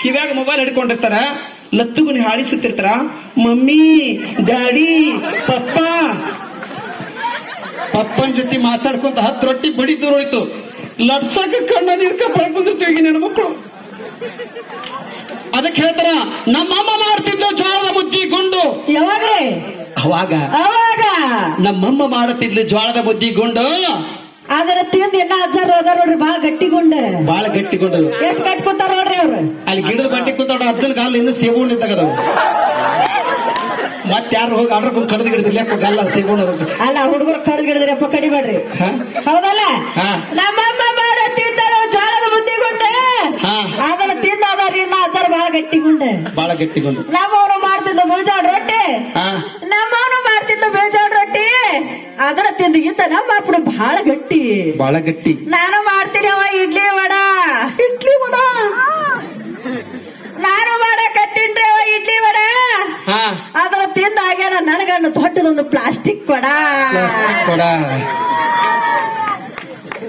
ಕಿವ್ಯಾಗ mobile ಹಿಡ್ಕೊಂಡಿರ್ತಾರ, ಲತ್ತುಗುನಿ ಹಾಳಿಸುತ್ತಿರ್ತಾರ. Mummy, daddy, ಪಪ್ಪ. ಪಪ್ಪನ ಜೊತೆ ಮಾತಾಡ್ಕೊಂತ 10 ರೊಟ್ಟಿ ಬಡಿದು ಹೋಯ್ತು. ಲಟ್ಸಕ ಕಣ್ಣ ನೀರ್ಕ ಬಂದಿರ್ತೀವಿ ನನ್ನ ಮಕ್ಕಳು. ಅದಕ್ಕೆ ಹೇಳ್ತಾರ, ನಮ್ಮಮ್ಮ ಮಾಡ್ತಿದ್ಲು ಜೋಳದ ಮುದ್ದಿ ಗುಂಡು. ಯಾವಾಗ್ರಿ? ಅವಾಗ ನಮ್ಮಮ್ಮ ಮಾಡುತ್ತಿದ್ಲು ಜೋಳದ ಮುದ್ದಿ ಗುಂಡು. ಅದರ ತಿಂದ ಎನ್ನ ಅಜ್ಜಾರ ಹೋದಾರ ನೋಡ್ರಿ, ಬಾಳ ಗಟ್ಟಿಗೊಂಡು. ಎಷ್ಟ್ ಕಟ್ಕೊಂತಾರ ನೋಡ್ರಿ ಅವ್ರು. ಅಲ್ಲಿ ಗಿಡದ ಬಂಡಿ ಕುಂತಾಡ ಅಜ್ಜನ ಕಾಲ ಇನ್ನು ಸೇಬುಣ್ಣು ಇದ್ದಾಗ ಮತ್ ಯಾರು ಹೋಗಿ ಆರ್ಡ್ರ ಕಡ್ದು ಗಿಡದಿಲ್ಲ ಗಲ್ಲ ಸೇಬುಣ್ಣು. ಅಲ್ಲ ಹುಡುಗರು ಕಡ್ದು ಗಿಡದ್ರಪ್ಪ ಕಡಿಬೇಡ್ರಿ. ಹೌದಲ್ಲ? ನಮ್ಮಮ್ಮ ಮಾಡೋ ತಿಂತಾರ ಜೋಳದ ಮುದ್ದಿ ಗುಂಡ. ಅದನ್ನ ತಿಂದಾದ್ರಿ ಇನ್ನ ಅಜ್ಜಾರ ಬಾಳ ಗಟ್ಟಿಗೊಂಡು. ನಮ್ಮವ್ರು ಮಾಡ್ತಿದ್ದ ಬಿಳ್ಜಾಳ ರೊಟ್ಟಿ. ನಮ್ಮವ್ರು ಮಾಡ್ತಿದ್ದ ಬಿಳ್ಜಾಳ ರೊಟ್ಟಿ. ಅದನ್ನ ತಿಂದಿಗಿಂತ ನಮ್ಮ ಅಪ್ಪನ ಬಹಳ ಗಟ್ಟಿ. ನಾನು ಮಾಡ್ತೀನಿ ಅವ ಇಡ್ಲಿ ವಡ. ನಾನು ಮಾಡಕತ್ತೀನ್ರಿ ಅವ ಇಡ್ಲಿ ವಡ. ಅದನ್ನ ತಿಂದ ಆಗ್ಯಾನ ನನಗನ್ನು ದೊಡ್ಡದೊಂದು ಪ್ಲಾಸ್ಟಿಕ್ ಕೊಡ.